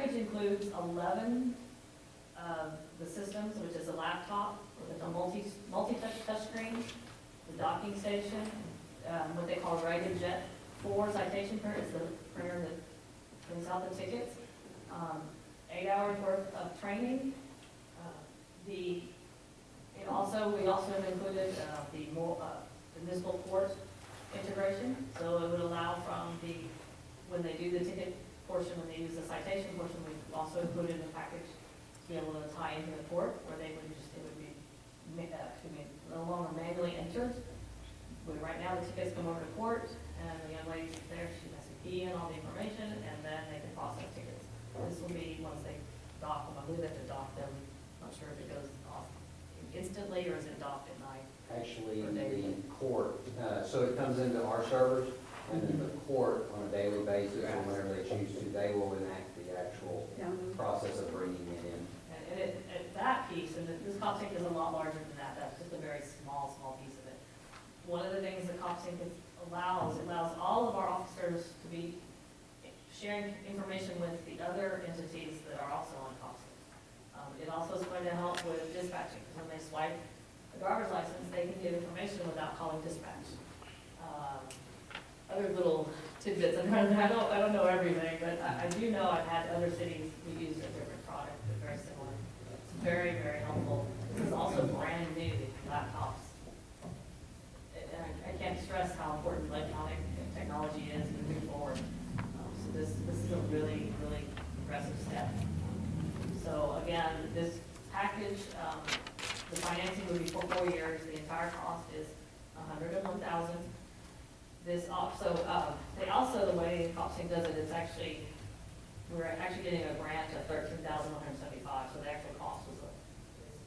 package includes 11 of the systems, which is a laptop with a multi-touch touchscreen, the docking station, what they call rated Jet 4 citation printer, is the printer that prints out the tickets. 8 hours worth of training. We also have included the municipal court integration, so it would allow when they do the ticket portion, when they use the citation portion, we've also included in the package to be able to tie into the court, where it would be no longer manually entered. Right now, the tickets come over to court, and the young lady there, she has to key in all the information, and then they can process tickets. This will be once they dock them. I believe they have to dock them. Not sure if it goes off instantly or is it docked at night. Actually, the court, so it comes into our servers, and then the court on a daily basis, or whenever they choose to, they will enact the actual process of bringing it in. And that piece, and this CopSync is a lot larger than that. That's just a very small piece of it. One of the things that CopSync allows all of our officers to be sharing information with the other entities that are also on CopSync. It also is going to help with dispatching. When they swipe a driver's license, they can get information without calling dispatch. Other little tidbits, and I don't know everything, but I do know I've had other cities who use a different product that's very similar. It's very, very helpful. This is also brand new laptops. And I can't stress how important electronic technology is moving forward. So this is a really, really progressive step. So again, this package, the financing would be for 4 years. The entire cost is $101,000. The way CopSync does it, we're actually getting a grant of $13,175. So the actual cost is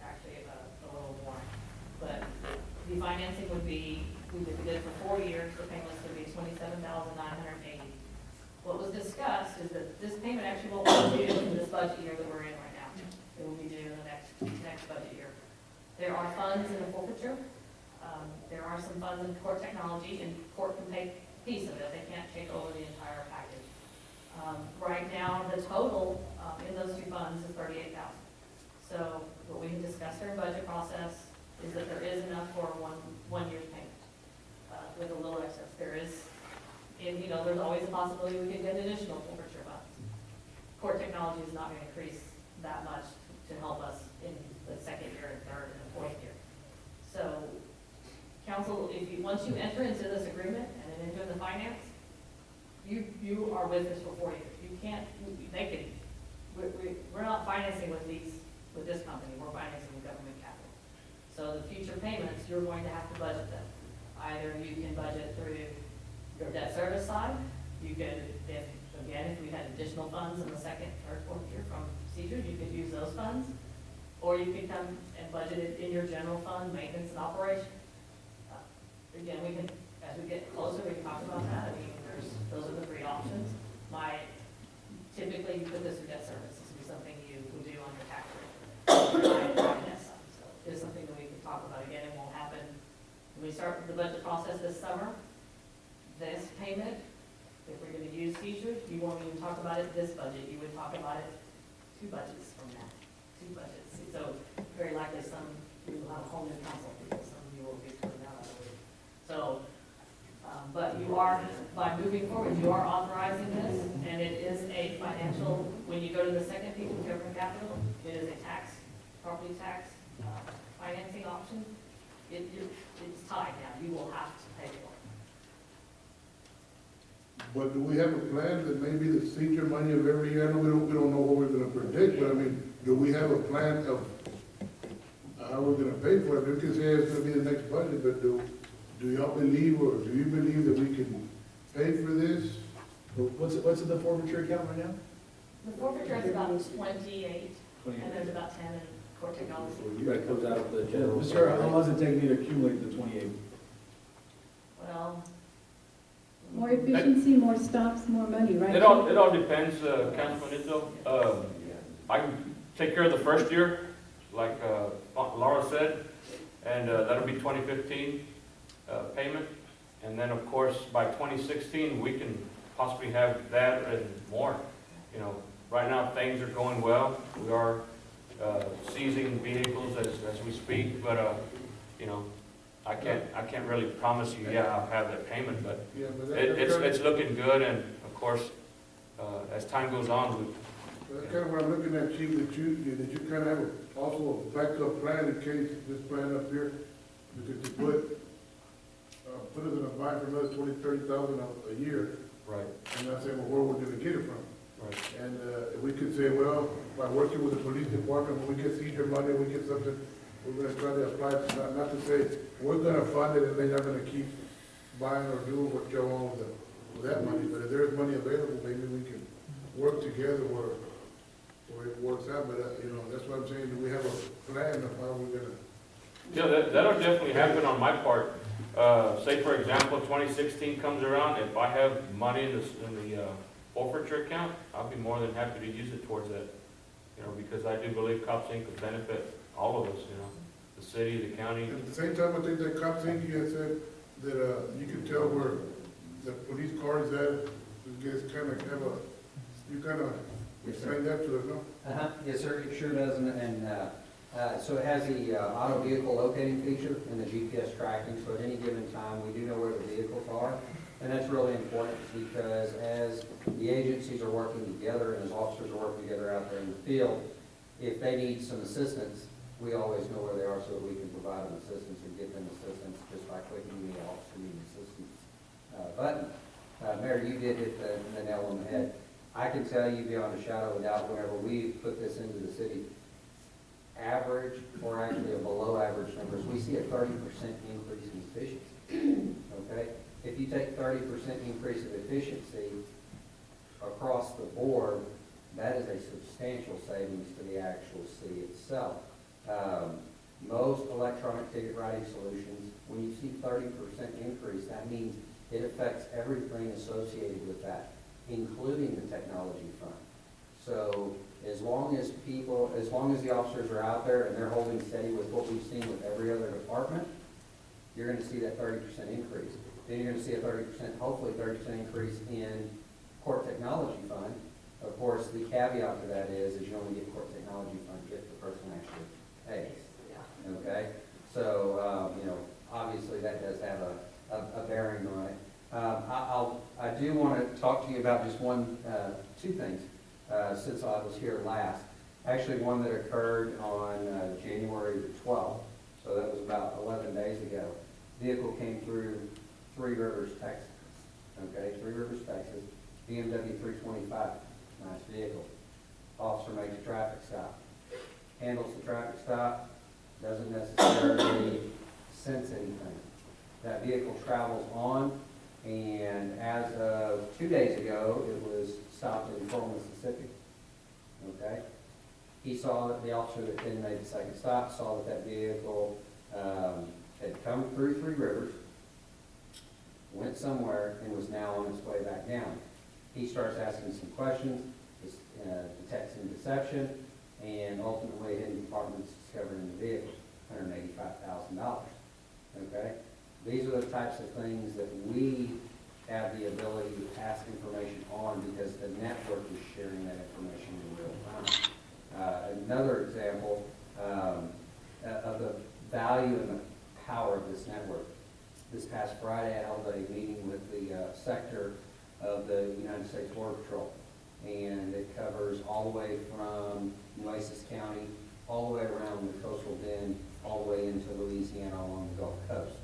actually a little more. But the financing would be, we did it for 4 years. The payments would be $27,980. What was discussed is that this payment actually won't be due in this budget year that we're in right now. It will be due in the next budget year. There are funds in the forfeiture. There are some funds in court technology, and court can pay a piece of it. They can't take over the entire package. Right now, the total in those two funds is $38,000. So what we had discussed during budget process is that there is enough for one year's payment with a little excess. There's always a possibility we could get additional forfeiture funds. Court technology is not going to increase that much to help us in the second year and third and the fourth year. So, council, once you enter into this agreement and into the finance, you are with us for 4 years. You can't. We're not financing with this company. We're financing with government capital. So the future payments, you're going to have to budget them. Either you can budget through your debt service side. You could, if we had additional funds in the second, third, fourth year from seizure, you could use those funds. Or you could come and budget it in your general fund, maintenance and operation. Again, as we get closer, we can talk about that. Those are the three options. Typically, you put this in debt service. This would be something you would do on your tax rate. So it's something that we can talk about. Again, it won't happen when we start the budget process this summer. This payment, if we're going to use seizures, you won't even talk about it this budget. You would talk about it 2 budgets from now. 2 budgets. So very likely you will have a whole new council people. Some of you will be putting out, I believe. So, but you are, by moving forward, you are authorizing this, and it is a financial, when you go to the second piece of government capital, it is a property tax financing option. It's tied now. You will have to pay for it. But do we have a plan that maybe the seizure money of every year, I know we don't know what we're gonna predict, but I mean, do we have a plan of how we're gonna pay for it? We can say it's gonna be the next budget, but do y'all believe, or do you believe that we can pay for this? What's in the forfeiture account right now? The forfeiture is about 28, and there's about 10 in court technology. That comes out of the general. Sir, how long does it take me to accumulate the 28? Well, More efficiency, more stops, more money, right? It all depends, Councilman Izzo. I can take care of the first year, like Laura said, and that'll be 2015 payment. And then, of course, by 2016, we can possibly have that and more. Right now, things are going well. We are seizing vehicles as we speak, but, you know, I can't really promise you, yeah, I'll have that payment, but Yeah, but it's looking good, and of course, as time goes on, that's kind of what I'm looking at, Chief, that you kind of have also a backup plan in case this plan up here, because you put us in a bind for another 20,000-30,000 a year, right, and not saying, well, where we're gonna get it from. right. And if we could say, well, by working with the police department, when we get seizure money, we get something, we're gonna try to apply, not to say, we're gonna fund it and they're not gonna keep buying or doing what you want with that money, but if there's money available, maybe we can work together where it works out, but, you know, that's what I'm saying, do we have a plan of how we're gonna? Yeah, that'll definitely happen on my part. Say, for example, 2016 comes around, if I have money in the forfeiture account, I'll be more than happy to use it towards that, you know, because I do believe Cops Inc. could benefit all of us, you know, the city, the county. At the same time, I think that Cops Inc. you had said that, you can tell where the police car is at, you guys kind of have you kind of explain that to us, no? Yes, sir, it sure does, and so it has the auto vehicle locating feature and the GPS tracking, so at any given time, we do know where the vehicles are. And that's really important because as the agencies are working together and as officers are working together out there in the field, if they need some assistance, we always know where they are so that we can provide them assistance and get them assistance just by clicking the officer need assistance button. Mayor, you did hit the nail on the head. I can tell you beyond a shadow of a doubt, whenever we put this into the city, average or actually a below average numbers, we see a 30% increase in efficiency, okay? If you take 30% increase of efficiency across the board, that is a substantial savings to the actual city itself. Most electronic ticket writing solutions, when you see 30% increase, that means it affects everything associated with that, including the technology fund. So as long as the officers are out there and they're holding steady with what we've seen with every other department, you're gonna see that 30% increase. Then you're gonna see a 30%, hopefully 30% increase in court technology fund. Of course, the caveat to that is you only get court technology fund if the person actually pays. Okay? So, you know, obviously that does have a bearing on it. I do want to talk to you about just two things since I was here last. Actually, one that occurred on January the 12th, so that was about 11 days ago. Vehicle came through Three Rivers, Texas. Okay, Three Rivers, Texas, BMW 325, nice vehicle. Officer makes a traffic stop, handles the traffic stop, doesn't necessarily sense anything. That vehicle travels on, and as of 2 days ago, it was stopped in Pearl, Mississippi. Okay? He saw that the officer that then made the second stop saw that that vehicle had come through Three Rivers, went somewhere, and was now on its way back down. He starts asking some questions, detects some deception, and ultimately hidden departments discovered in the vehicle, $185,000. Okay? These are the types of things that we have the ability to pass information on because the network is sharing that information in real time. Another example of the value and the power of this network. This past Friday, I held a meeting with the sector of the United States Border Patrol, and it covers all the way from Nueces County, all the way around the coastal bend, all the way into Louisiana along the Gulf Coast.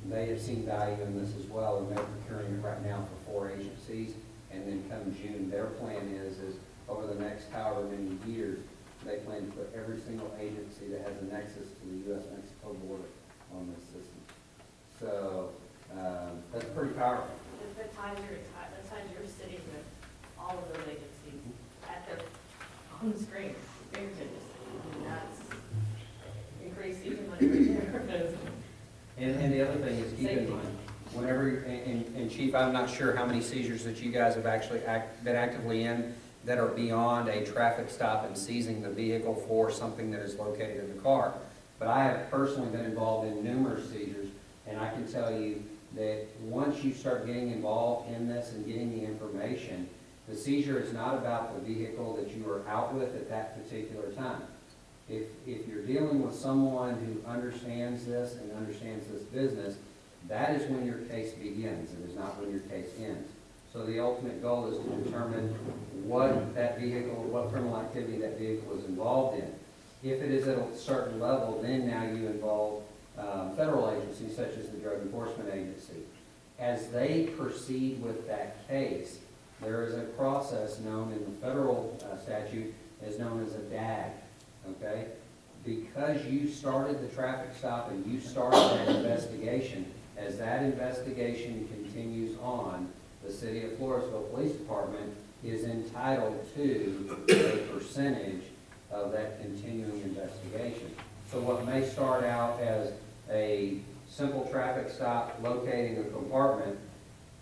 They have seen value in this as well, and they're procuring it right now for 4 agencies, and then come June, their plan is over the next however many years, they plan to put every single agency that has a nexus to the U.S.-Mexico border on this system. So, that's pretty powerful. That ties your city with all of those agencies at their, on the screen, fingertips. And that's increased even money right there. And the other thing is, keep in mind, whenever, and Chief, I'm not sure how many seizures that you guys have actually been actively in that are beyond a traffic stop and seizing the vehicle for something that is located in the car. But I have personally been involved in numerous seizures, and I can tell you that once you start getting involved in this and getting the information, The seizure is not about the vehicle that you are out with at that particular time. If you're dealing with someone who understands this and understands this business, that is when your case begins. It is not when your case ends. So the ultimate goal is to determine what that vehicle, what criminal activity that vehicle is involved in. If it is at a certain level, then now you involve federal agencies such as the Drug Enforcement Agency. As they proceed with that case, there is a process known in the federal statute as known as a DAG, okay? Because you started the traffic stop and you started that investigation, as that investigation continues on, the City of Floresville Police Department is entitled to a percentage of that continuing investigation. So what may start out as a simple traffic stop locating a compartment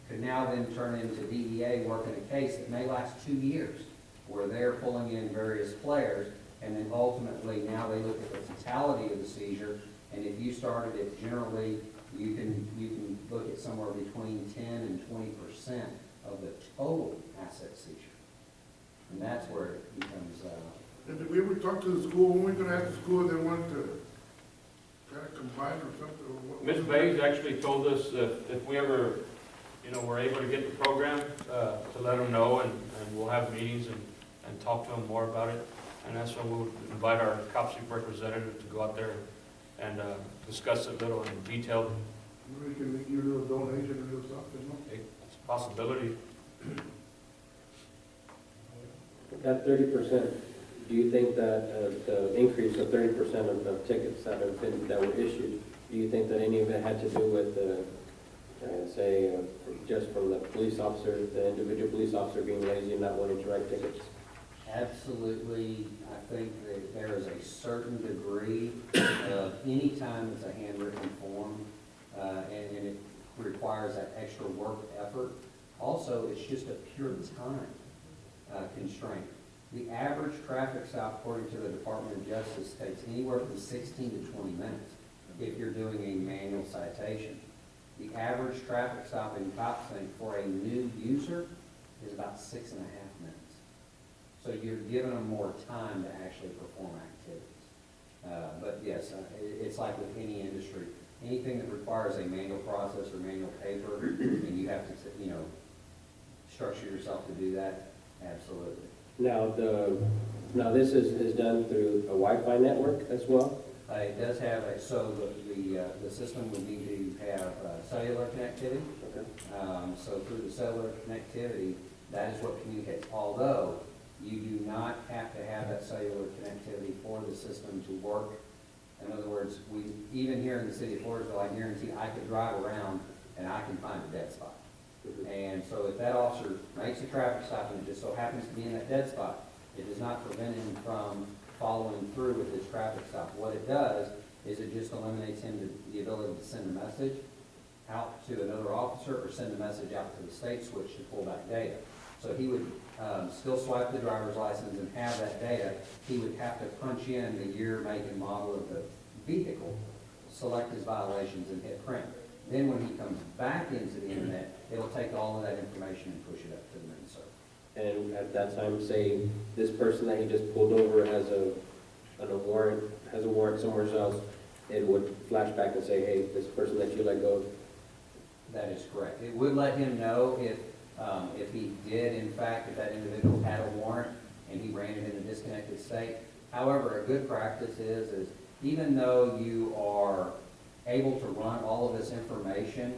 could now then turn into DEA working a case that may last 2 years, where they're pulling in various players, and then ultimately now they look at the totality of the seizure, and if you started it generally, you can look at somewhere between 10 and 20% of the total asset seizure. And that's where it becomes, And did we ever talk to the school, when we gonna ask the school if they wanted to kind of combine or something? Or what? Ms. Bays actually told us if we ever, were able to get the program, to let them know, and we'll have meetings and talk to them more about it. And that's when we'll invite our COPSI representative to go out there and discuss it a little in detail. Maybe we can make you a little donation or a little something, no? It's a possibility. That 30%, do you think that the increase of 30% of the tickets that were issued, do you think that any of it had to do with just from the police officer, the individual police officer being lazy and not wanting to write tickets? absolutely, I think that there is a certain degree of any time it's a handwritten form, and it requires that extra work effort. Also, it's just a pure time constraint. The average traffic stop, according to the Department of Justice, takes anywhere from 16 to 20 minutes if you're doing a manual citation. The average traffic stop in Copsing for a new user is about 6.5 minutes. So you're giving them more time to actually perform activities. But yes, it's like with any industry. Anything that requires a manual process or manual paper, and you have to, structure yourself to do that, absolutely. Now, this is done through a Wi-Fi network as well? It does have the system would need to have cellular connectivity. Okay. So through the cellular connectivity, that is what communicates. Although you do not have to have that cellular connectivity for the system to work. In other words, even here in the city of Floresville, I guarantee I could drive around and I can find a dead spot. And so if that officer makes a traffic stop and it just so happens to be in that dead spot, it does not prevent him from following through with his traffic stop. What it does is it just eliminates him the ability to send a message out to another officer or send a message out to the state switch to pull back data. So he would still swipe the driver's license and have that data. He would have to punch in the year, make, and model of the vehicle, select his violations, and hit print. Then when he comes back into the internet, it'll take all of that information and push it up to the main server. And at that time, say, this person that he just pulled over has a warrant somewhere else, it would flash back and say, hey, this person that you let go. That is correct. It would let him know if he did, in fact, if that individual had a warrant and he ran it in a disconnected state. However, a good practice is even though you are able to run all of this information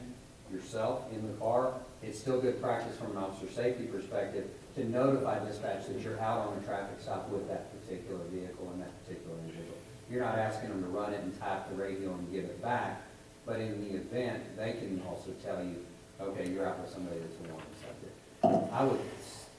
yourself in the car, it's still good practice from an officer safety perspective to notify dispatch that you're out on a traffic stop with that particular vehicle and that particular individual. You're not asking them to run it and type the radio and give it back, but in the event, they can also tell you, okay, you're out with somebody that's a wanted subject.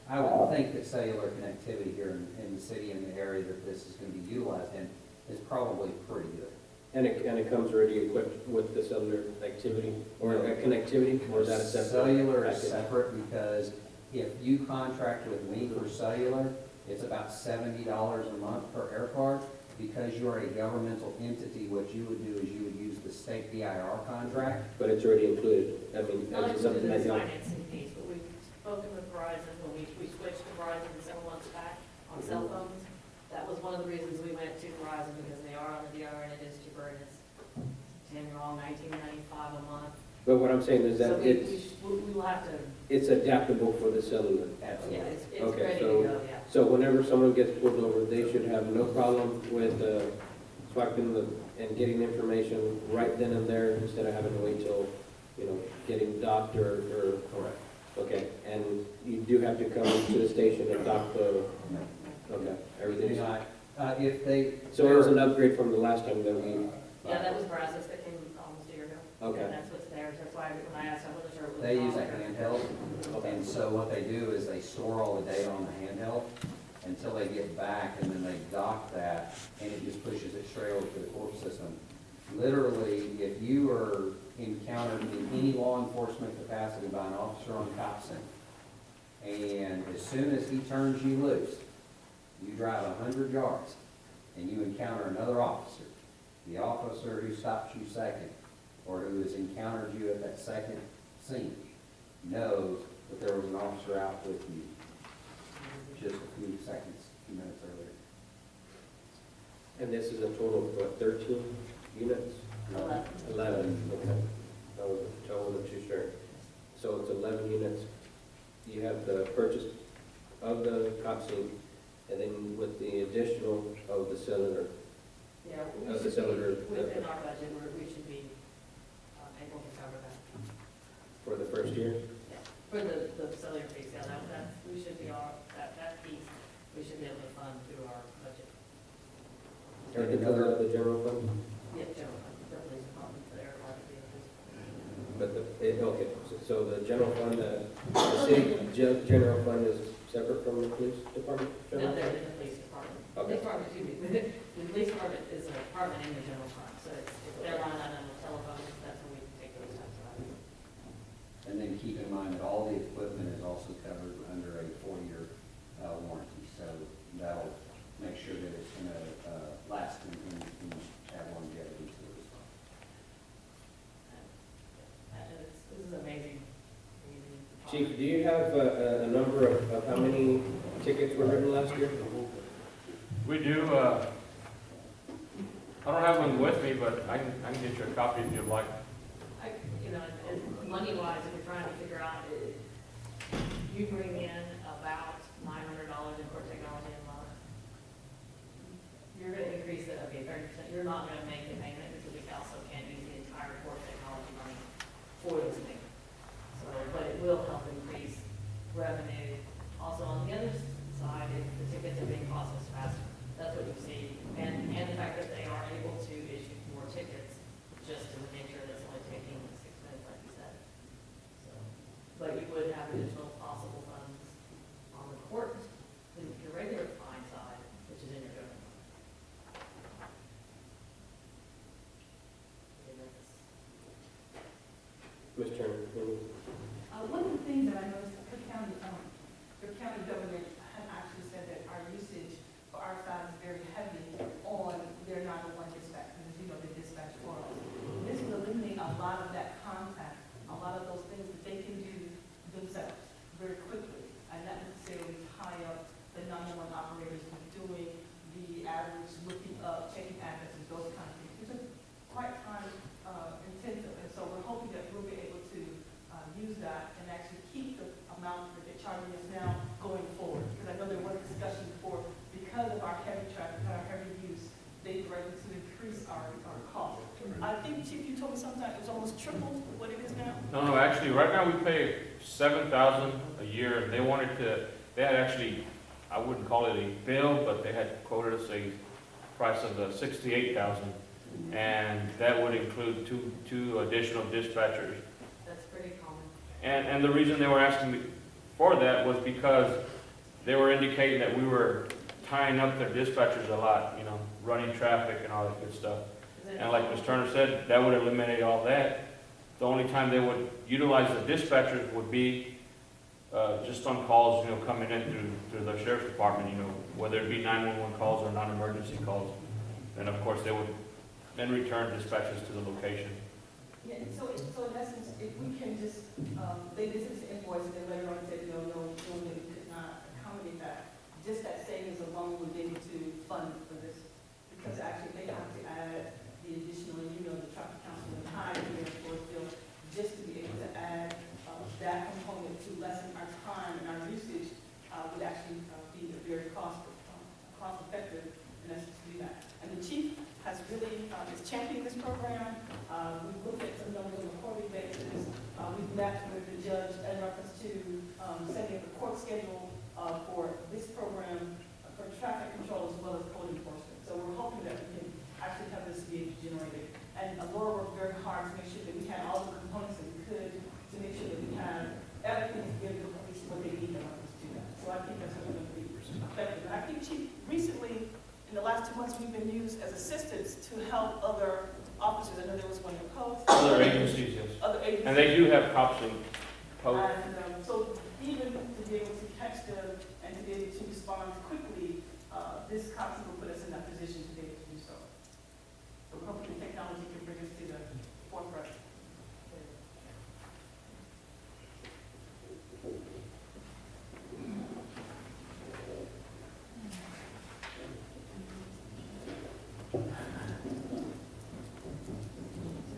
I would think that cellular connectivity here in the city and the area that this is going to be utilized in is probably pretty good. And it comes already equipped with the cellular activity or connectivity, or is that a separate? Cellular is package? separate because if you contract with me for cellular, it's about $70 a month per air card. Because you're a governmental entity, what you would do is you would use the state DIR contract. But it's already included. I mean, Not is it something included in that this you? financing piece, but we've spoken with Verizon when we switched But what I'm saying is So that we will have to, it's adaptable for the cellular. yeah, Absolutely. it's Okay, ready to so- go, yeah. So whenever someone gets pulled over, they should have no problem with swiping and getting information right then and there instead of having to wait till, getting docked or, Correct. okay. And you do have to come to the station and dock the, okay, everything's. If they. So it was an upgrade from the last time that we, Yeah, that was Brazos that came almost a year ago. Okay. And that's what's there, that's why when I asked, I wasn't sure. it was They use a all- handheld, and so what they do is they store all the data on the handheld until they get back, and then they dock that, and it just pushes it straight over to the court system. Literally, if you are encountered in any law enforcement capacity by an officer on cop scene, and as soon as he turns you loose, you drive 100 yards, and you encounter another officer, the officer who stops you second, or who has encountered you at that second scene, knows that there was an officer out with you just a few minutes earlier. and this is a total of what, 13 units? 11. 11, okay. I wasn't too sure. So it's 11 units. You have the purchase of the cop scene, and then with the additional of the cellular, Yeah, we Of the should cellular, be, within our budget, we should be able to cover that. for the first year. For the cellular piece, yeah, we should be that piece, we should be able to fund through our budget. Everything comes out of the general fund? Yeah, general fund, the police department, their vehicles. But okay, so the general fund, the city general fund is separate from the police department? No, general they're fund? in the police department. Okay. Police department, excuse me, the police department is a department in the general fund, so it's their line item of telephone, that's where we take those types of items. And then keep in mind that all the equipment is also covered under a 4-year warranty, so that'll make sure that it's going to last and have longevity to it as well. This is amazing. Chief, do you have a number of how many tickets were written last year? We do, I don't have one with me, but I can get you a copy if you'd like. Money-wise, if you're trying to figure out, you bring in about $900 in court technology a month. You're gonna increase it, okay, 30%, you're not gonna make the payment because we also can't use the entire court technology money for this thing. So, but it will help increase revenue. Also, on the other side, if the tickets are being processed faster, that's what you see. And the fact that they are able to issue more tickets, just to make sure that it's only taking 6 minutes, like you said. So, but you would have additional possible funds on the court, the regular fine side, which is in your general fund. Okay, that's- Ms. Turner, any? One of the things that I noticed, Cook County government has actually said that our usage for our side is very heavy on their 911 dispatch, because they dispatch for us. This will eliminate a lot of that contact, a lot of those things that they can do themselves very quickly, and not necessarily tie up the 911 operators with doing the average looking up, checking addresses, those kind of things, which is quite time intensive. And so we're hoping that we'll be able to use that and actually keep the amount that they're charging us now going forward. Because I know there was discussion before, because of our heavy traffic and our heavy use, they threatened to increase our cost. I think, Chief, you told me sometime it was almost triple what it is now? No, actually, right now we pay $7,000 a year. They wanted to, they had actually, I wouldn't call it a bill, but they had quoted us a price of $68,000. And that would include two additional dispatchers. That's pretty common. And the reason they were asking me for that was because they were indicating that we were tying up their dispatchers a lot, running traffic and all that good stuff. And like Ms. Turner said, that would eliminate all that. The only time they would utilize the dispatchers would be just on calls, coming in through the sheriff's department, whether it be 911 calls or non-emergency calls. And of course, they would then return dispatches to the location. Yeah, so in essence, if we can just, they just invoice and then later on say, no, we could not accommodate that, just that savings alone would be able to fund for this. Because actually they have to add the additional, the traffic council and time here in Floresville, just to championing this program. We've looked at some numbers on a quarterly basis. We've met with the judge in reference to setting up the court schedule for this program for traffic control as well as code enforcement. So we're hoping that we can actually have this be generated. And Laura worked very hard to make sure that we had all the components that we could to make sure that we have everything to give the police what they need in order to do that. So I think that's going to be effective. And I think, Chief, recently, in the last 2 months, we've been used as assistants to help other officers. I know there was one in post. Other agencies, yes. Other agencies. And they do have cops in post. And so even to be able to catch them and to be able to respond quickly, this concept will put us in that position to be able to do so. So hopefully technology can bring us to the forefront.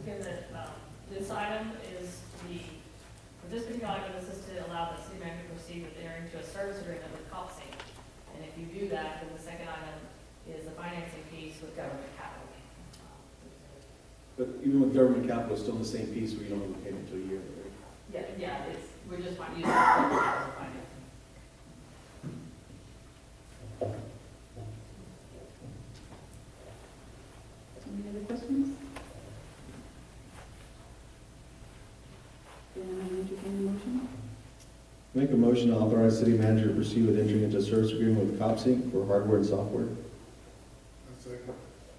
Again, this item is for this particular item, this is to allow the city manager to proceed with entering into a service agreement with COPSI. And if you do that, then the second item is the financing piece with government capital. But even with government capital, it's still the same piece where you don't have to pay it until a year, right? Yeah, we just might use government capital financing. Any other questions? Then I entertain a motion. Make a motion to authorize city manager to proceed with entering into a service agreement with CopSync for hardware and software. A second.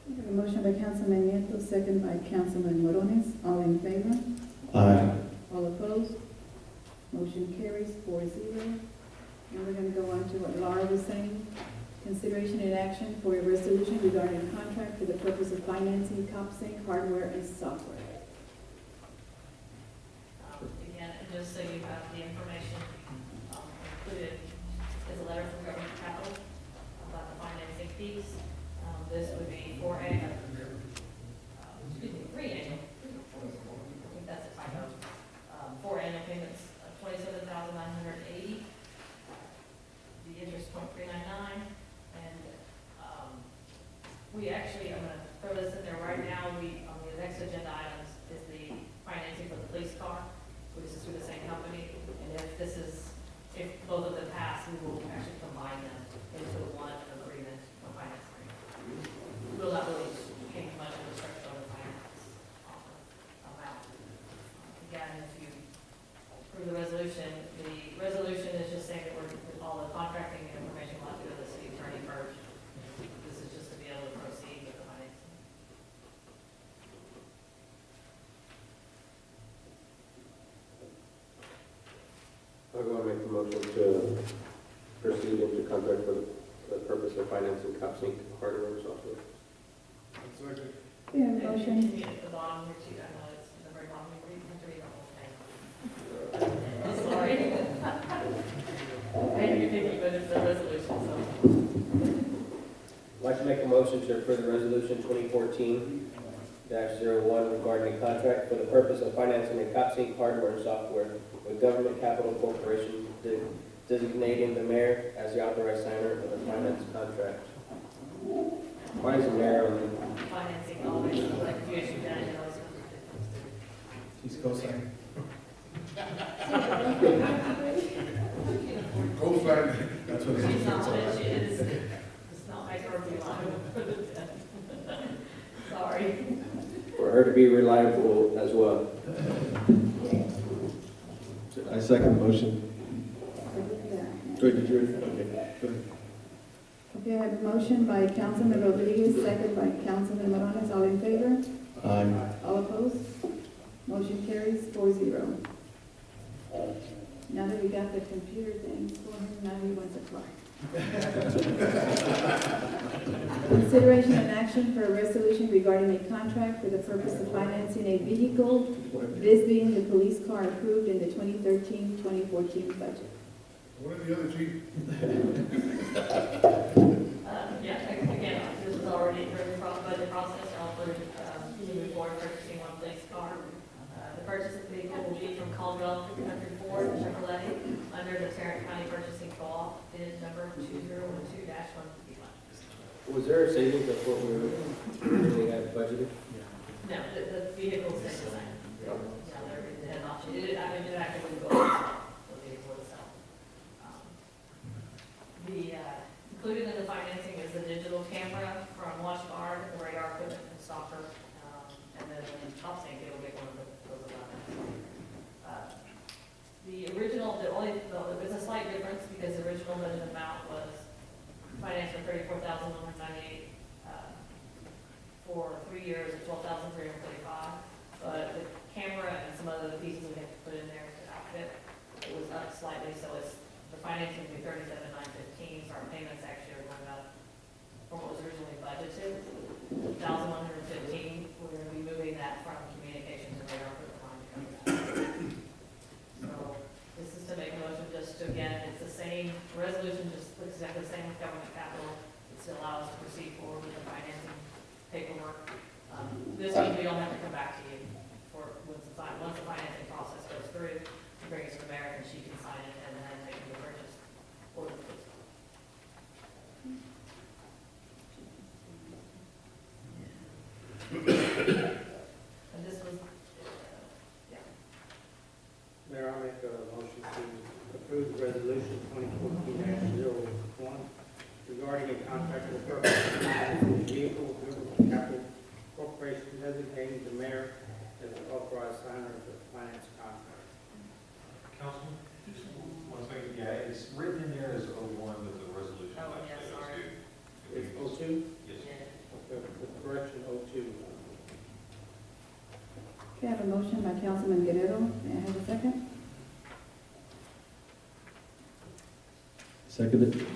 We have a motion by Councilman Nieto, second by Councilman Morones. All in favor? Aye. All opposed? Motion carries 4-0. And we're going to go on to what Laura was saying. Consideration and action for a resolution regarding a contract for the purpose of financing CopSync hardware and software. Again, and just so you have the information, included is a letter from government capital about the financing piece. This would be 3 annual. I think that's a typo. 4 annual payments of $27,980. The interest 0.399. And we actually, I'm going to throw this in there right now. On the next agenda items is the financing for the police car, which is through the same company. And if both of them pass, we will actually combine them into one agreement, a finance agreement. Will not really change much of the structure of the finance amount. Again, if you approve the resolution is just saying that all the contracting information will have to go to the city attorney first. This is just to be able to proceed with the financing. I'll go and make the motion to proceed into contract for the purpose of financing CopSync hardware and software. A second. We have a And motion. continue at the bottom here too, I know it's in the very bottom, you have to read the whole thing. I'm sorry. Maybe you think, but it's a resolution, so. I'd like to make a motion to approve the resolution 2014-01 regarding a contract for the purpose of financing a CopSync hardware and software with Government Capital Corporation, designating the mayor as the authorized signer of the finance contract. Why is the mayor on the Financing always, like if you issue that, it always comes to He's co-signing. Co-sign. That's what She's it not, is. she is, it's not my curfew line. Sorry. for her to be reliable as well. I second the motion. Wait, did you? Okay, go ahead. Okay, I have a motion by Councilman Rodriguez, second by Councilman Morones. All in favor? Aye. All opposed? Motion carries 4-0. Now that we got the computer things for him, now he wants a car. Consideration and action for a resolution regarding a contract for the purpose of financing a vehicle, this being the police car approved in the 2013-2014 budget. What are the other chief? Yeah, again, this is already through the budget process, I'll put, move forward purchasing one police car. The purchase of the vehicle will be from Caldwell Country Ford Chevrolet under the Tarrant County Purchasing Co-op bid number 2012-151. Was there a savings of what we originally had budgeted? No, the vehicles stay the same. Yeah, they're an option. It actually would go up the vehicle itself. Included in the financing is the digital camera from Watch Guard, the radar equipment from Stalker, and then in top sync, it'll get one of those 11. There's a slight difference because the original budget amount was financed for $34,198, for 3 years at $12,335. But the camera and some other pieces we had to put in there to outfit, it was up slightly, so the financing will be $37,915, so our payments actually are going up from what was originally budgeted, $1,115. We're gonna be moving that from communications and radar for the line to come back. So this is to make a motion just to, again, it's the same, resolution just looks exactly the same with government capital. It still allows us to proceed forward with the financing paperwork. This means we don't have to come back to you for, once the financing process goes through, you bring it to the mayor and she can sign it and then take the purchase order. And this was, Mayor, I make a motion to approve the resolution 2014-01 regarding a contract for the purpose of financing the vehicle capital corporation designating the mayor as the authorized signer of the finance contract. Councilman, just one second, yeah, it's written in there as 01, but the resolution Oh, yeah, actually sorry. is It's 02? Yes. The correction 02. Okay, I have a motion by Councilman Guerrero. May I have a second? Seconded.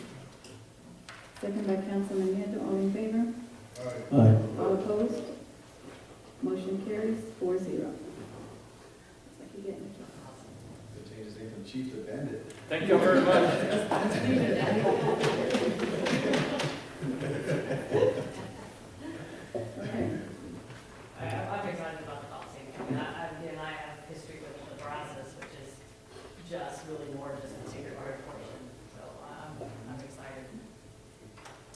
Second by Councilman Nieto. All in favor? Aye. All opposed? Motion carries 4-0. Looks like you're getting it. The change his name from chief to bandit. Thank you very much. Okay. I'm excited about the top sync. I mean, I have history with the process, which is just really more just a secret art portion. So I'm excited.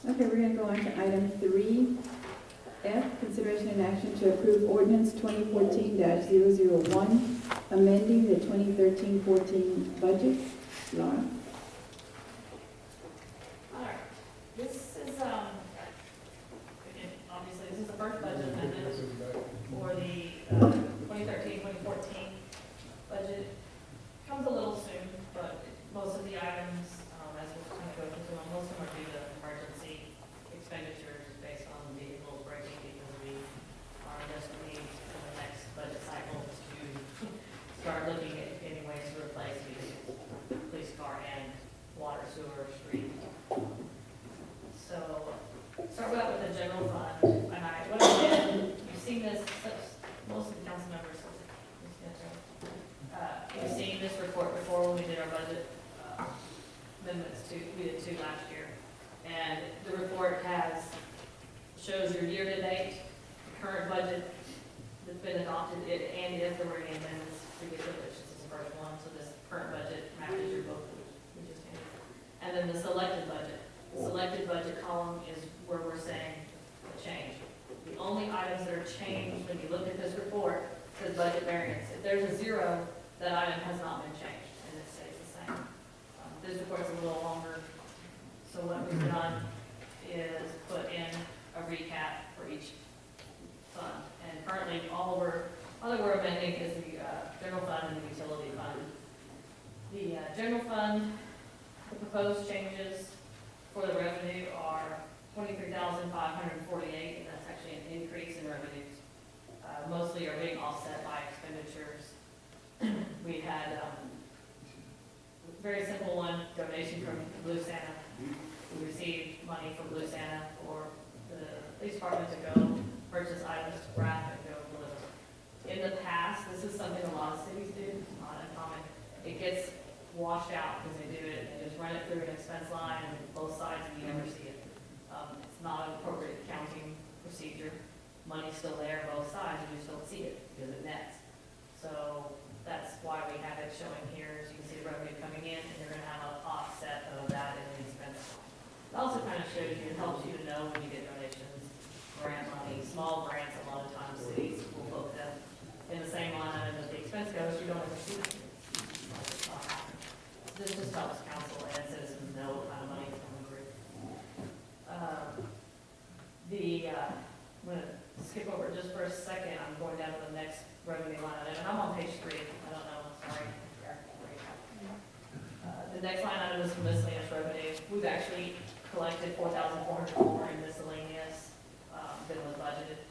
Okay, we're going to go on to item 3F, consideration and action to approve ordinance 2014-001, amending the 2013-14 budget. Laura? All right, this is, again, obviously, this is the first budget amendment for the 2013-2014 budget. Comes a little soon, but most of the items, as we'll kind of go through them, most of them are due to emergency expenditures based on vehicles breaking because we are desperately in the next budget cycle to start looking at any ways to replace vehicles, police car and water, sewer, street. So, start out with the general fund, and what I did, you've seen this, most of the council members, you've seen this report before when we did our budget amendments we did two last year. And the report shows your year-to-date, current budget that's been adopted, and if there were any amendments previously, which this is the first one, so this current budget matches your book, we just did. And then the selected budget. The selected budget column is where we're saying a change. The only items that are changed when you look at this report says budget variance. If there's a 0, that item has not been changed, and it stays the same. This report's a little longer, so what we've done is put in a recap for each fund. And currently, all that we're amending is the general fund and the utility fund. The general fund, the proposed changes for the revenue are $23,548, and that's actually an increase in revenues. Mostly are being offset by expenditures. We had a very simple one, donation from Blue Santa. We received money from Blue Santa for the police department to go purchase items to wrap and go deliver. In the past, this is something a lot of cities do, not uncommon. It gets washed out because they do it, and they just run it through an expense line and both sides, and you never see it. It's not an appropriate accounting procedure. Money's still there, both sides, you just don't see it because it nets. So that's why we have it showing here, as you can see the revenue coming in, and you're gonna have an offset of that in the expense line. It also kind of shows you, it helps you to know when you get donations, grant money, small grants helps council and citizens know what kind of money is coming through. I'm gonna skip over just for a second, I'm going down to the next revenue line item, and I'm on page 3, I don't know, sorry. The next line item is miscellaneous revenue. We've actually collected 4,400 more in miscellaneous than was budgeted.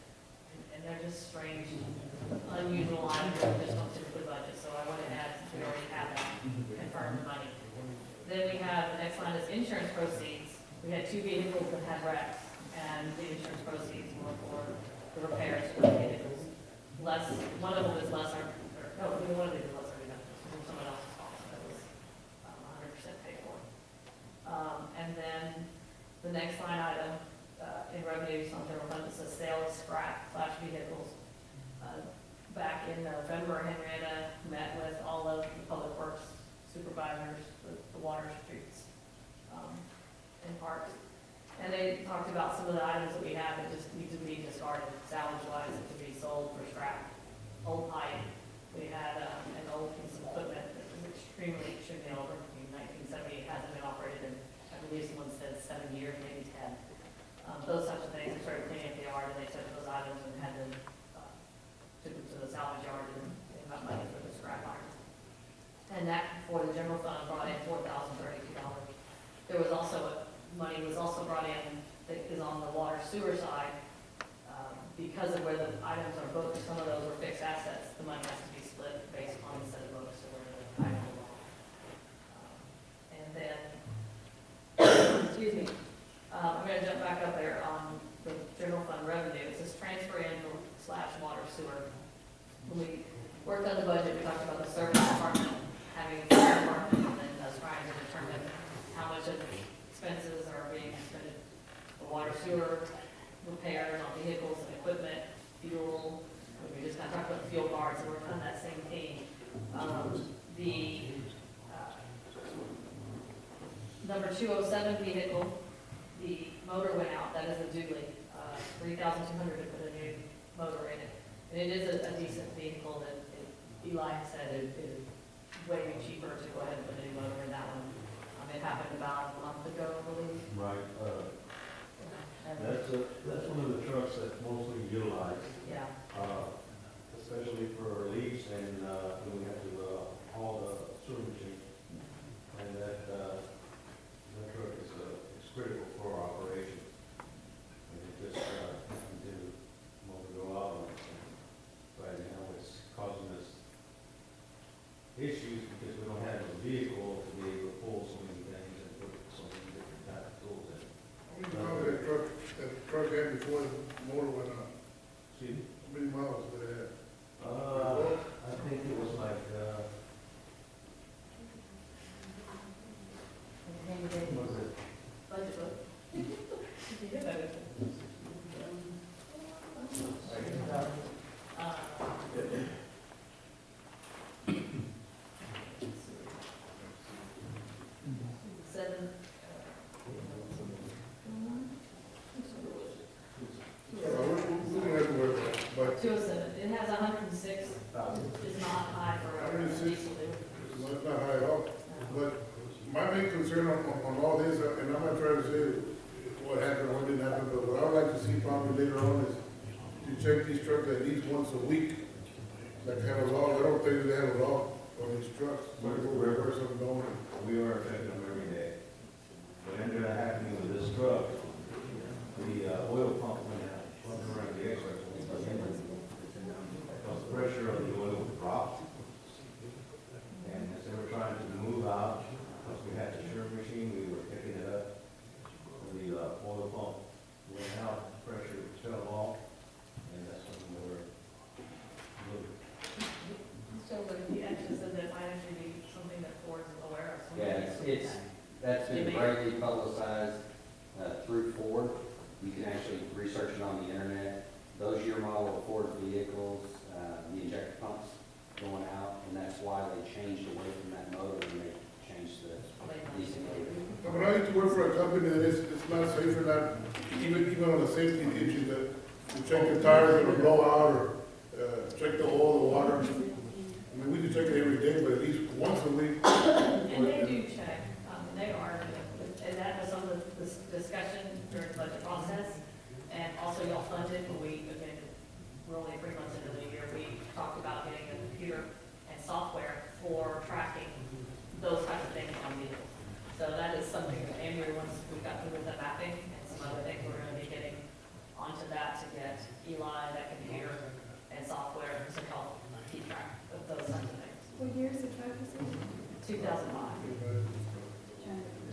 And they're just strange, unusual items that we just don't typically budget. So I went ahead, we already have that confirmed money. Then we have, the next line is insurance proceeds. We had 2 vehicles that had wrecks, and the insurance proceeds were for the repairs for the vehicles. One of them is lesser, one of these is lesser deductible, from someone else's fault, so that was 100% paid for. And then the next line item in revenues on general fund, it says sales scrap/vehicles. Back in November, Henrietta met with all of the public works supervisors, the water streets, and parks. And they talked about some of the items that we have that just need to be discarded, salvage-wise, it could be sold for scrap. Old pipe, we had an old piece of equipment that was extremely older. In 1970, it hasn't been operated in, I believe someone said 7 years, maybe 10. Those types of things, they started cleaning up the yard, and they took those items and had them, took them to the salvage yard, and they got money for the scrap iron. And that, for the general fund, brought in $4,032. There was also, money was also brought in that is on the water sewer side, because of where the items are booked, some of those were fixed assets, the money has to be split based on the set of books to where the item belongs. And then, excuse me, I'm gonna jump back up there on the general fund revenue. It says transfer in /water sewer. When we worked on the budget, we talked about the service department having a fire department, and then us trying to determine how much of the expenses are being spent for water sewer, repairs on vehicles and equipment, fuel. We just kind of talked about the fuel cards, and we're on that same theme. Number 207 vehicle, the motor went out, that is a dually, $3,200 to put a new motor in it. And it is a decent vehicle that Eli said it is way cheaper to go ahead and put a new motor in that one. It happened about a month ago, I believe. Right, that's one of the trucks that's mostly utilized, Yeah, especially for leaks and, when we have to, haul the sewer machine. And that truck is critical for our operation. And it just, didn't want to go out, and right now it's causing us issues because we don't have a vehicle to be able to pull so many things and put so many different types of tools in. How that truck had before the motor went out? See, How many miles did it have? I think it was like, what was it? budget book. Seven. We don't have to worry about it, but 207, it has 106, it's not high for a 106. diesel. it's not high at all. But my main concern on all this, and I'm not trying to say what happened, what didn't happen, but what I would like to see probably later on is to check these trucks at least once a week. Like have a log, I don't think they have a log on these trucks. Where something going. We are affecting them every day. What ended up happening with this truck, the oil pump went out, running around the exit. Because the pressure of the oil dropped. And as they were trying to move out, because we had the shear machine, we were picking it up. The oil pump went out, pressure fell off, and that's when we were moving. So he actually said that might actually be something that Ford is aware of. so Yeah, that's been greatly publicized through Ford. You can actually research it on the internet. Those year model Ford vehicles, the injector pumps going out, and that's why they changed away from that motor and they changed the leasing motor. But I used to work for a company that it's not safe or not, even on the safety issues, that to check the tires or blow out or check the oil, the water. I mean, we can check it every day, but at least once a week, And they do check, they are, and that was some of the discussion during the budget process. And also y'all funded, when we, again, we're only 3 months into the year, we talked about getting a computer and software for tracking those kinds of things on vehicles. So that is something that Andrew, once we got through with the mapping and some other things, we're gonna be getting onto that to get Eli that computer and software to help keep track of those kinds of things. What year is the truck, you said? 2005.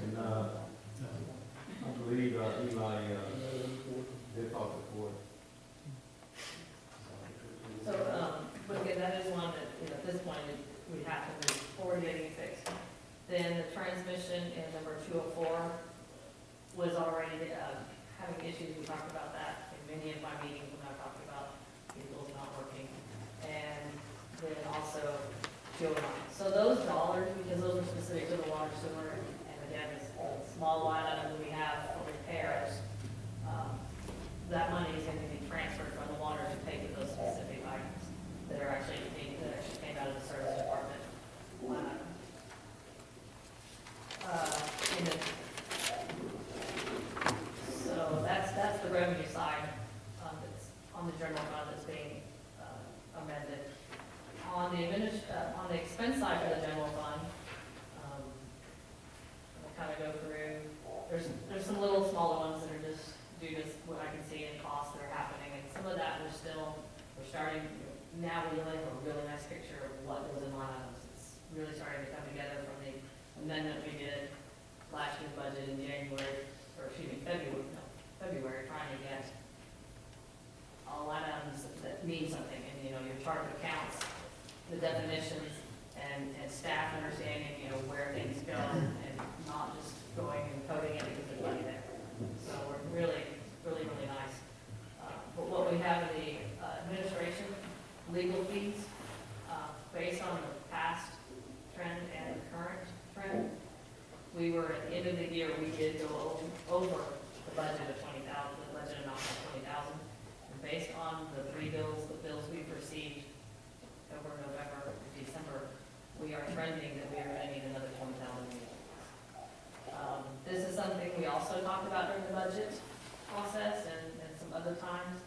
And, I believe, Eli, they talked before. So, but again, that is one that, you know, at this point, we have to move forward getting fixed. Then the transmission in number 204 was already, having issues, we talked about that in many of my meetings when I talked about vehicles not working. And then also fuel lines. So those dollars, because those are specific to the water sewer, and again, it's a small line item that we have for repairs, that money is going to be transferred from the water to pay for those specific items that are actually being, that actually came out of the service department line item. So that's the revenue side, that's on the general fund that's being amended. On the expense side for the general fund, I'll kind of go through, there's some little smaller ones that are just due to what I can see in costs that are happening, and some of that we're starting, now we really have a really nice picture of what goes in line items. It's really starting to come together from the amendment we did last year's budget in January, or excuse me, February, trying to get all line items that mean something, and, you know, your chart of accounts, the definitions, and staff understanding, you know, where things go, and not just going and coding it because there's money there. So we're really, really, really nice. But what we have in the administration, legal fees, based on the past trend and the current trend, we were, at the end of the year, we did go over the budget of 20,000, the budget amount of 20,000. And based on the the bills we've received over November, December, we are trending that we are going to need another 20,000. This is something we also talked about during the budget process and some other times.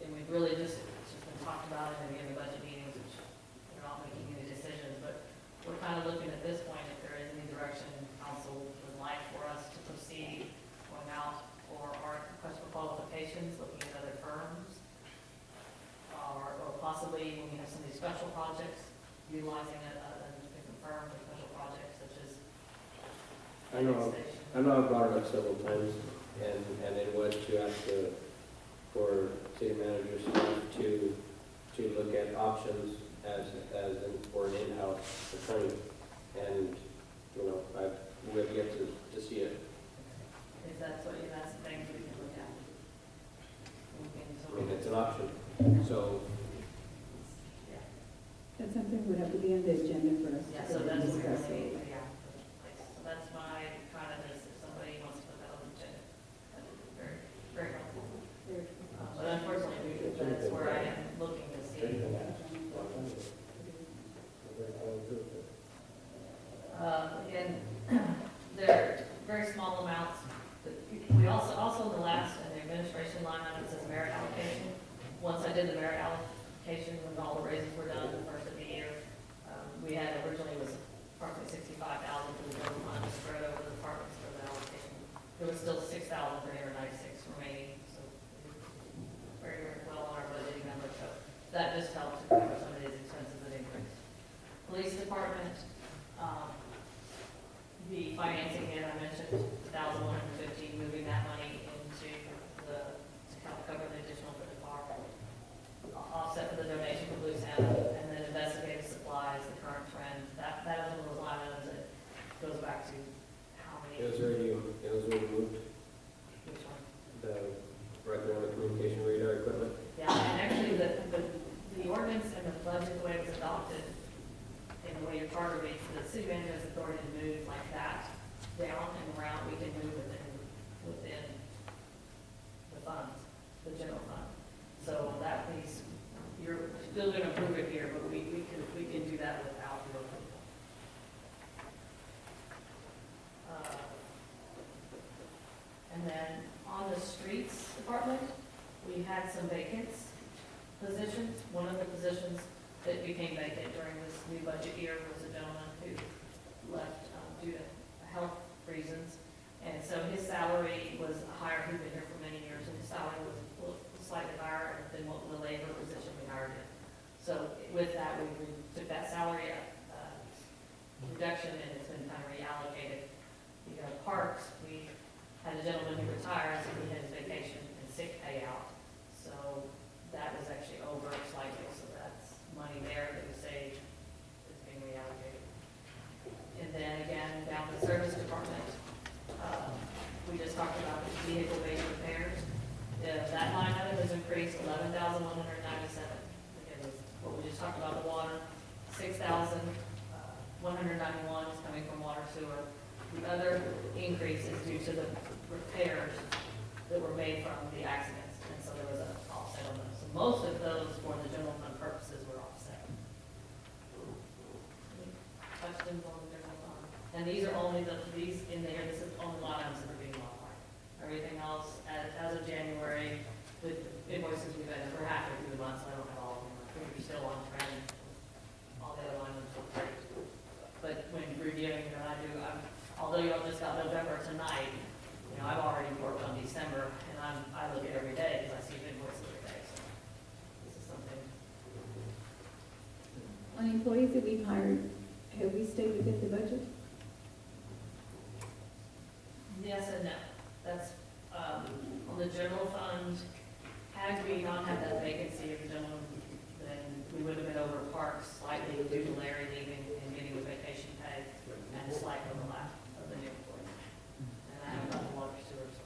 And we've really it's just been talked about in the budget meetings, which we're not making any decisions, but we're kind of looking at this point if there is any direction council would like for us to proceed going out for our request for qualifications, looking at other firms, or possibly when we have some of these special projects, utilizing a different firm for special projects such as I know I've brought it up several times, and it was to ask for city manager staff to look at options for an in-house attorney. And, you know, we have yet to see it. if that's what you, that's the things we can look at. I mean, it's an option, so. Yeah. That's something would have to be on the agenda for us Yeah, to so that's what we're discuss. saying, yeah. So that's my kind of this, if somebody wants to put that on the agenda, that would be very, very helpful. But unfortunately, that's where I am looking to see. Again, they're very small amounts. We also in the last, in the administration line item, it says merit allocation. Once I did the merit allocation, when all the raises were done the first of the year, we had originally was approximately 65,000 for the general fund spread over the departments for the allocation. There was still 6,396 remaining, so very, very well on our budgeting number. So that just helps to cover some of these expenses that increase. Police department, the financing, again, I mentioned 1,115, moving that money into to help cover the additional for the car. Offset for the donation for Blue Santa, and then investigative supplies, the current trend. That is one of those line items that goes back to how many. It was already moved, Which one? the regular communication radar equipment. Yeah, and actually the ordinance and the budget, the way it was adopted, and the way your charter reads, the city manager has authority to move like that down and around. We can move within the funds, the general fund. So that means you're still going to approve it here, but we can do that without your approval. had some vacants positions. One of the positions that became vacant during this new budget year was a gentleman who left due to health reasons. And so his salary was higher, he'd been here for many years, and his salary was slightly higher than what the labor position we hired in. So with that, we took that salary reduction, and it's been kind of reallocated. You know, parks, we had a gentleman who retired, so he had his vacation and sick payout. So that was actually over slightly, so that's money there that we saved is being reallocated. And then again, down the service department, we just talked about the vehicle-based repairs. That line item has increased $11,197. Again, what we just talked about, the water, $6,191 is coming from water sewer. The other increase is due to the repairs that were made from the accidents, and so there was an offset on those. So most of those for the general fund purposes were offset. Any questions on the general fund? And these are only these in there, this is only line items that are being modified. Everything else, as of January, with the invoices we've had for halfway through the month, so I don't have all of them. I think we're still on trend. All the other line items look great. But when reviewing, although y'all just got November tonight, I've already worked on December, and I look at every day because I see invoices every day, so this is something. On employees that we've hired, have we stayed within the budget? Yes and no. That's, on the general fund, had we not had that vacancy of the gentleman, then we would have been over parks slightly due to Larry leaving and getting the vacation pay and a slight overlap of the new employee. And I haven't got the water sewer, so.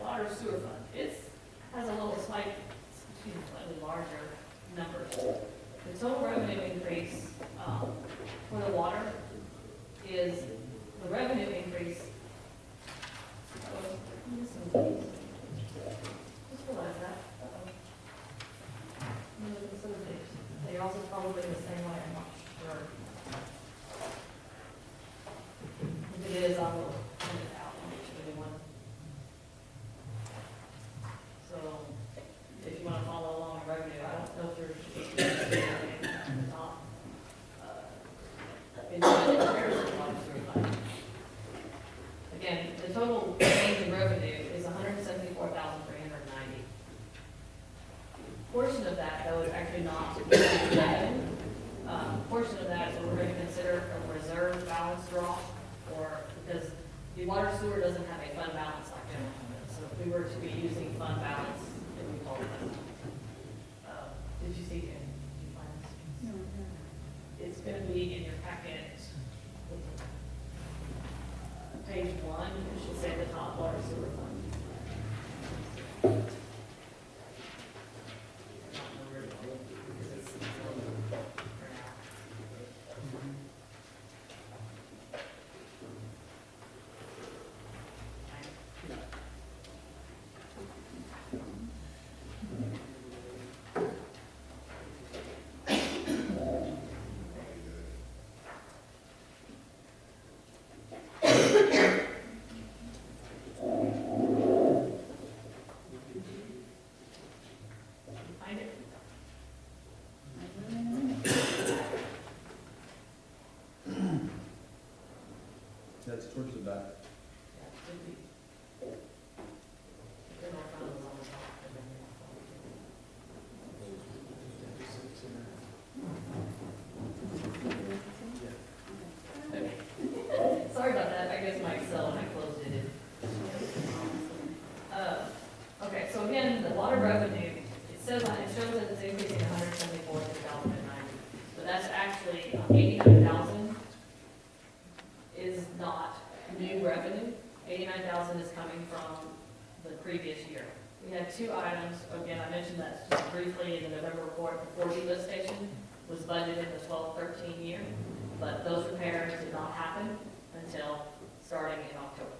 Water sewer fund, has a little slightly larger numbers. The total revenue increase, for the water is, the revenue increase, just realize that. They also probably the same way, I'm not sure. If it is, I will print it out and make sure anyone. So, if you want to follow along the revenue, I don't know if there's at the top. In the comparison to water sewer fund. Again, the total change in revenue is $174,390. Portion of that, though, is actually not revenue. Portion of that is what we're going to consider a reserve balance draw, or because the water sewer doesn't have a fund balance like general fund. So if we were to be using fund balance, then we call it fund. Did you see it? Did you find this? No. It's going to be in your packet. Page 1, it should say the top water sewer fund. Find it? That's towards the back. Yeah, it should be. General fund is on the top, and then sorry about that, I guess my Excel, when I closed it, okay, so again, the water revenue, it shows that it's increasing 174 to 2090, but that's actually 89,000 is not new revenue. 89,000 is coming from the previous year. We had two items, again, I mentioned that just briefly in the November report, the 4D lift station was budgeted in the 12-13 year, but those repairs did not happen until starting in October,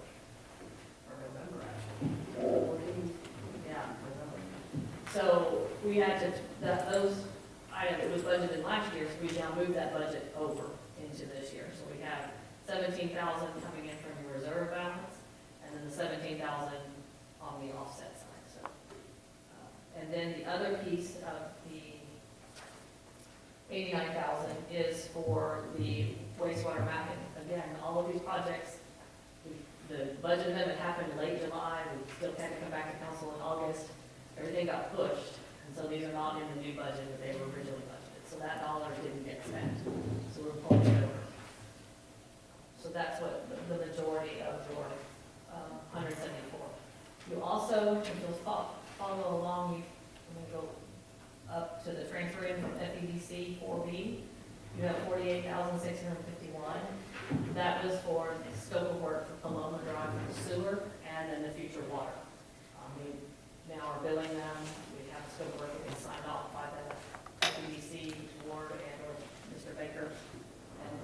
or November actually. Yeah, November. So we had to, those items, it was budgeted last year, so we now moved that budget over into this year. So we have 17,000 coming in from reserve balance, and then the 17,000 on the offset side, so. And then the other piece of the 89,000 is for the wastewater mapping. Again, all of these projects, the budget amendment happened late July, we still had to come back to council in August. Everything got pushed, and so these are not in the new budget that they were originally budgeted. So that dollar didn't get spent, so we're pulling it over. So that's what the majority of your 174. You also, if you'll follow along, I'm going to go up to the transfer in from FEDC 4B. You have 48,651. That was for the scope of work for Paloma Drive for the sewer and then the future water. We now are billing them. We have scope of work that is signed off by the FEDC, Ward, and or Mr. Baker. And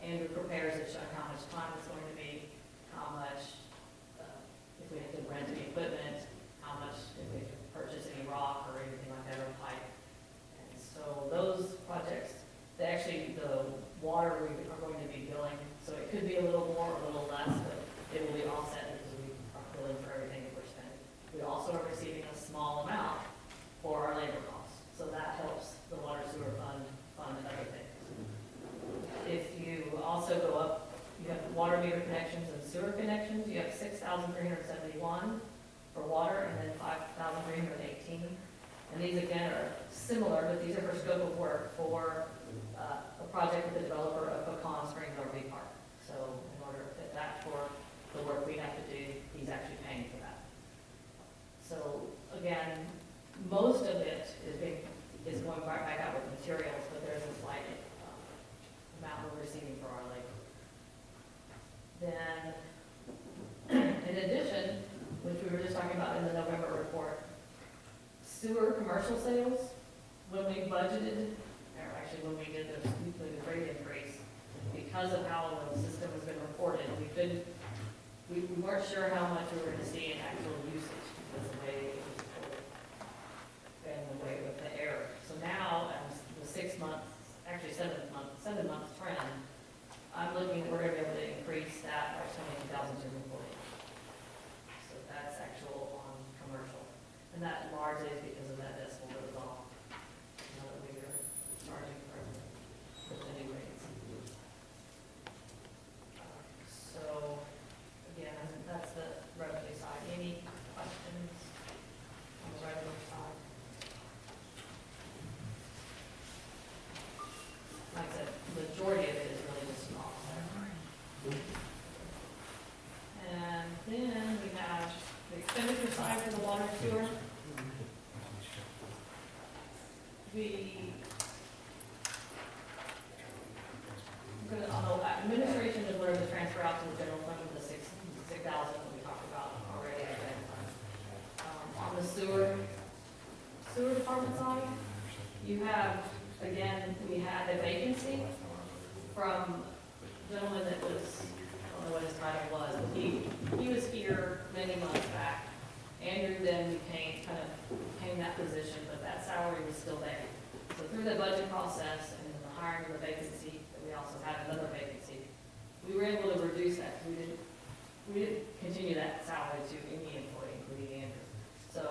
Andrew prepares it showing how much time it's going to be, how much, if we have to rent any equipment, how much if we have to purchase any rock or anything like that, or pipe. And so those projects, they actually, the water we are going to be billing, so it could be a little more or a little less, but it will be offset because we are billing for everything that we're spending. We also are receiving a small amount for our labor costs, so that helps the water sewer fund other things. If you also go up, you have water meter connections and sewer connections, you have 6,371 for water and then 5,318. And these again are similar, but these are for scope of work for a project with the developer of Pecan Springs RV Park. So in order to fit that for the work we have to do, he's actually paying for that. So again, most of it is going right back out with materials, but there's a slight amount we're receiving for our labor. Then, in addition, which we were just talking about in the November report, sewer commercial sales, when we budgeted, or actually when we did the rate increase, because of how the system has been reported, we weren't sure how much we were going to see in actual usage because of the way it was reported and the way with the error. So now, as the 6 months, actually 7 month trend, I'm looking, we're going to be able to increase that by 22,240. So that's actual on commercial. And that largely is because of that decimal that was off. Now that we are charging for the new rates. So, again, that's the revenue side. Any questions on the revenue side? Like I said, majority of it is really just small. And then we have the expenditure side for the water sewer. On the administration is where the transfer out to the general fund with the 6,000 that we talked about already. On the sewer department side, you have, again, we had a vacancy from a gentleman that was, I don't know what his title was, but he was here many months back. Andrew then became that position, but that salary was still there. So through the budget process and the hiring of the vacancy, we also had another vacancy. We were able to reduce that. We didn't continue that salary to any employee, including Andrew. So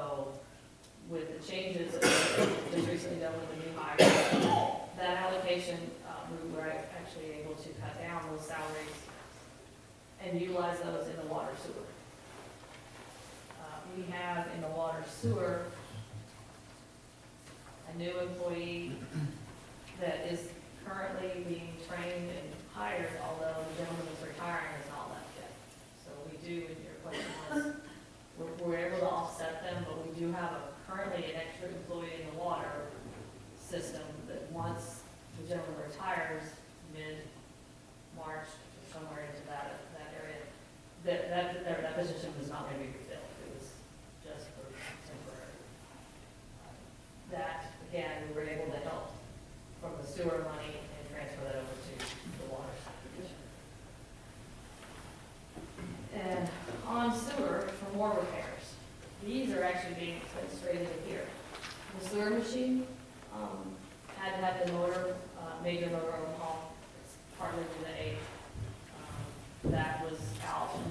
with the changes that we just recently done with the new hire, that allocation, we were actually able to cut down those salaries and utilize those in the water sewer. We have in the water sewer a new employee that is currently being trained and hired, although the gentleman is retiring is not left yet. So we do, and your question was, we're able to offset them, but we do have currently an extra employee in the water system that once the gentleman retires mid-March, or somewhere into that area, that position was not going to be refilled. It was just for temporary. That, again, we were able to help from the sewer money and transfer that over to the water position. And on sewer, for more repairs, these are actually being put straight into here. The sewer machine had to have the motor, major motor overhaul. It's partly due to age. that was out